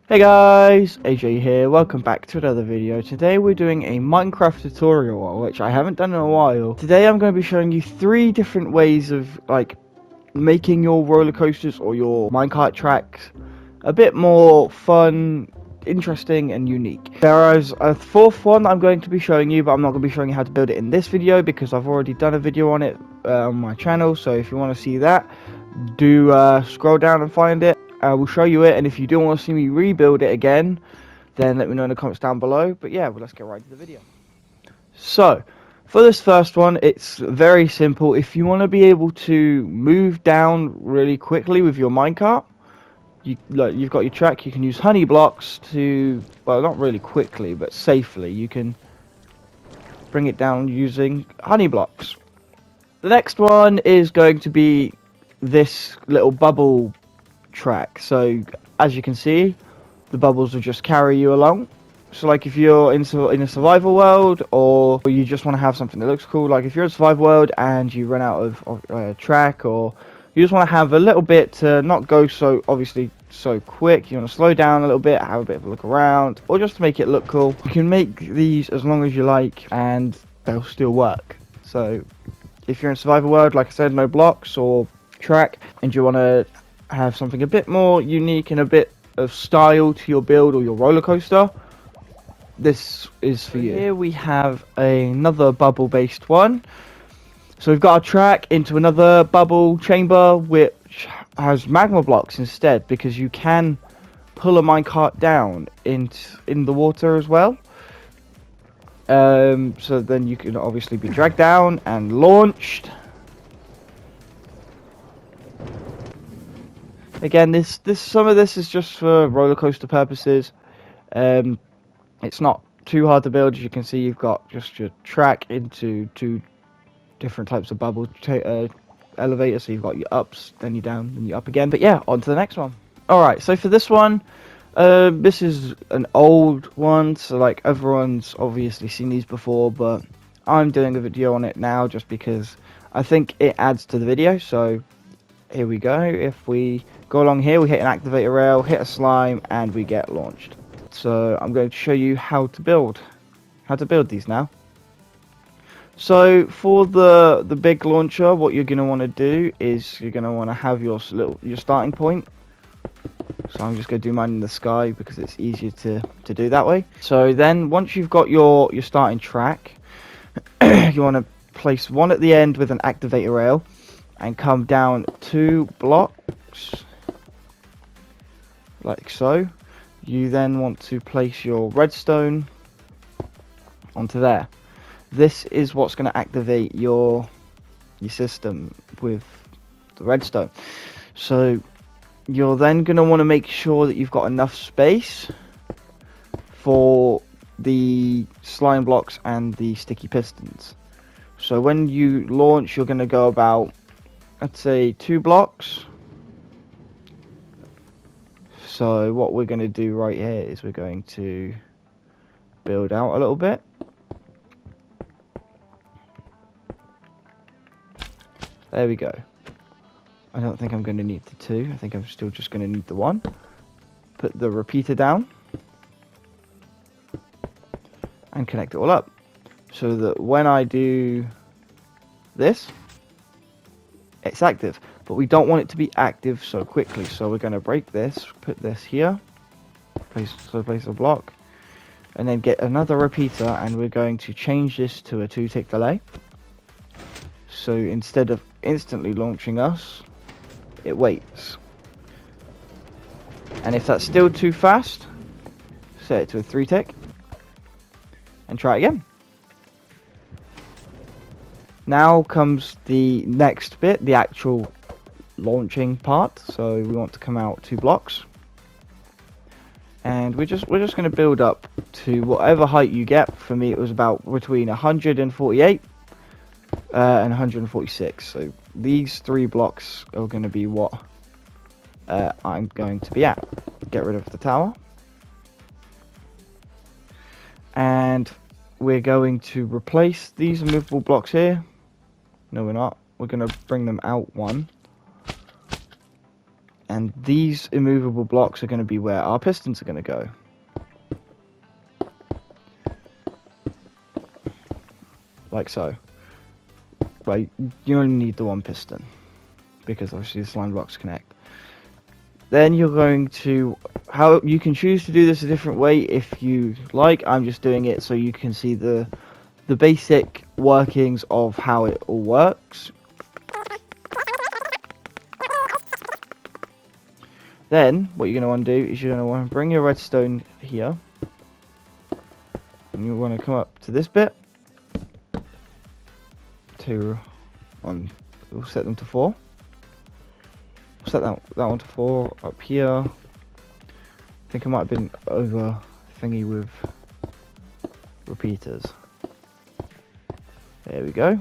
Hey guys, AJ here, welcome back to another video. Today we're doing a Minecraft tutorial, which I haven't done in a while. Today I'm going to be showing you 3 different ways of making your roller coasters or your minecart tracks a bit more fun, interesting and unique. There is a 4th one that I'm going to be showing you, but I'm not going to be showing you how to build it in this video because I've already done a video on it on my channel. So if you want to see that, do scroll down and find it. I will show you it, and if you do want to see me rebuild it again, then let me know in the comments down below. But yeah, well, let's get right to the video. So, for this first one, it's very simple. If you want to be able to move down really quickly with your minecart, you've got your track, you can use honey blocks to, well, not really quickly, but safely. You can bring it down using honey blocks. The next one is going to be this little bubble track. So as you can see, the bubbles will just carry you along. So like if you're in a survival world, or you just want to have something that looks cool, like if you're in a survival world and you run out of track, or you just want to have a little bit to not go so obviously so quick, you want to slow down a little bit, have a bit of a look around, or just to make it look cool, you can make these as long as you like and they'll still work. So if you're in a survival world, like I said, no blocks or track, and you want to have something a bit more unique and a bit of style to your build or your roller coaster, this is for you. Here we have another bubble based one. So we've got a track into another bubble chamber which has magma blocks instead, because you can pull a minecart down in the water as well. So then you can obviously be dragged down and launched. Again, some of this is just for roller coaster purposes. It's not too hard to build. As you can see, you've got just your track into 2 different types of bubble elevators. So you've got your ups, then you down, then you up again. But yeah, on to the next one. Alright, so for this one, this is an old one, so like everyone's obviously seen these before, but I'm doing a video on it now just because I think it adds to the video. So here we go. If we go along here, we hit an activator rail, hit a slime, and we get launched. So I'm going to show you how to build these now. So for the big launcher, what you're going to want to do is you're going to want to have your starting point. So I'm just going to do mine in the sky because it's easier to do that way. So then once you've got your starting track, you want to place one at the end with an activator rail and come down 2 blocks like so. You then want to place your redstone onto there. This is what's going to activate your system with the redstone. So you're then going to want to make sure that you've got enough space for the slime blocks and the sticky pistons. So when you launch, you're going to go about, I'd say, 2 blocks. So what we're going to do right here is we're going to build out a little bit. There we go. I don't think I'm going to need the 2. I think I'm still just going to need the 1. Put the repeater down and connect it all up so that when I do this, it's active. But we don't want it to be active so quickly, so we're going to break this, put this here, place a block, and then get another repeater, and we're going to change this to a 2-tick delay. So instead of instantly launching us, it waits. And if that's still too fast, set it to a 3-tick and try it again. Now comes the next bit, the actual launching part. So we want to come out 2 blocks, and we're just going to build up to whatever height you get. For me, it was about between 148 and 146. So these 3 blocks are going to be what I'm going to be at. Get rid of the tower, and we're going to replace these movable blocks here. No, we're not. We're going to bring them out 1. and these immovable blocks are going to be where our pistons are going to go. Like so. Right, you only need the one piston, because obviously the slime blocks connect. Then you're going to, how you can choose to do this a different way if you like. I'm just doing it so you can see the basic workings of how it all works. Then what you're going to want to do is you're going to want to bring your redstone here, and you want to come up to this bit. We'll set them to 4. Set that one to 4 up here. I think I might have been over thingy with repeaters. There we go.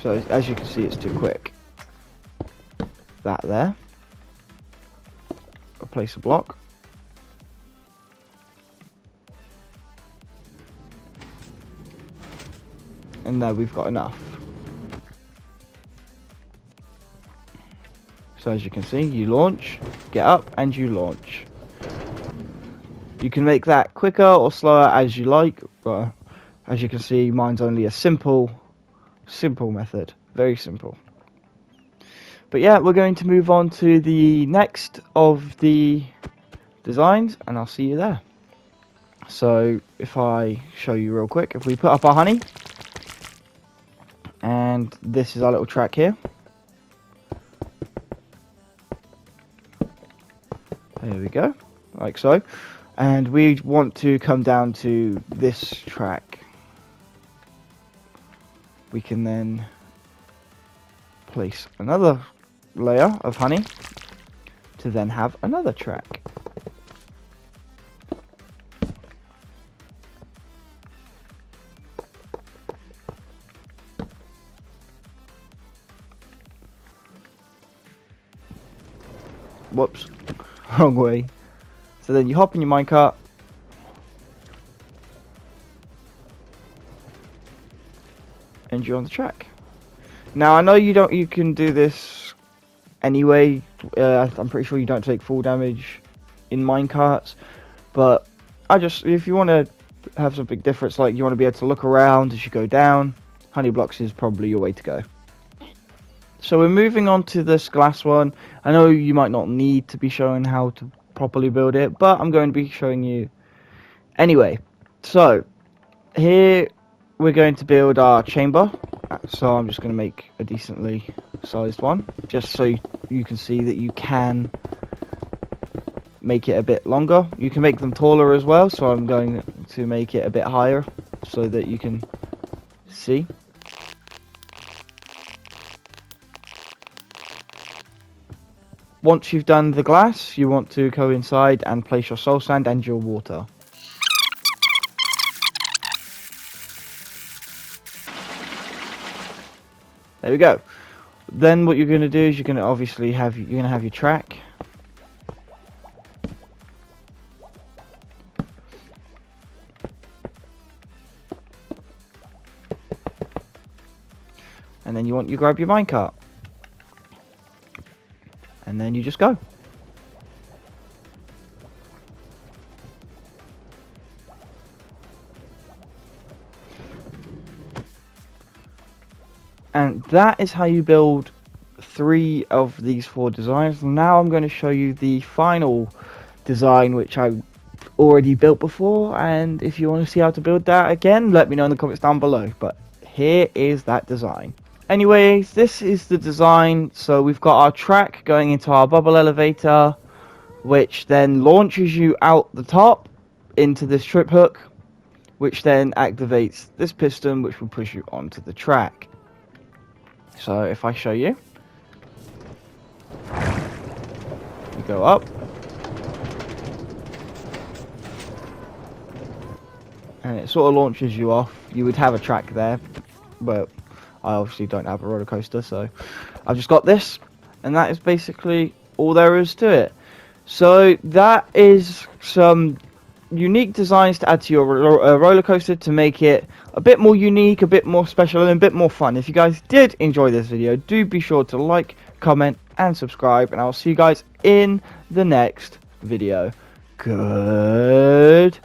So as you can see, it's too quick. That there. Replace a block. And now we've got enough. So as you can see, you launch, get up, and you launch. You can make that quicker or slower as you like, but as you can see, mine's only a simple method. Very simple. But yeah, we're going to move on to the next of the designs, and I'll see you there. So if I show you real quick, if we put up our honey, and this is our little track here. There we go, like so. And we want to come down to this track. We can then place another layer of honey to then have another track. Whoops, wrong way. So then you hop in your minecart, and you're on the track. Now I know you can do this anyway. I'm pretty sure you don't take full damage in minecarts, but if you want to have some big difference, like you want to be able to look around as you go down, honey blocks is probably your way to go. So we're moving on to this glass one. I know you might not need to be shown how to properly build it, but I'm going to be showing you anyway. So here we're going to build our chamber. So I'm just going to make a decently sized one, just so you can see that you can make it a bit longer. You can make them taller as well, so I'm going to make it a bit higher so that you can see. Once you've done the glass, you want to go inside and place your soul sand and your water. There we go. Then what you're going to do is you're going to obviously have your track. And then you grab your minecart. And then you just go. And that is how you build 3 of these 4 designs. Now I'm going to show you the final design, which I already built before, and if you want to see how to build that again, let me know in the comments down below. But here is that design. Anyways, this is the design. So we've got our track going into our bubble elevator, which then launches you out the top into this trip hook, which then activates this piston, which will push you onto the track. So if I show you, you go up, and it sort of launches you off. You would have a track there, but I obviously don't have a roller coaster, so I've just got this, and that is basically all there is to it. So that is some unique designs to add to your roller coaster to make it a bit more unique, a bit more special, and a bit more fun. If you guys did enjoy this video, do be sure to like, comment, and subscribe, and I'll see you guys in the next video. Good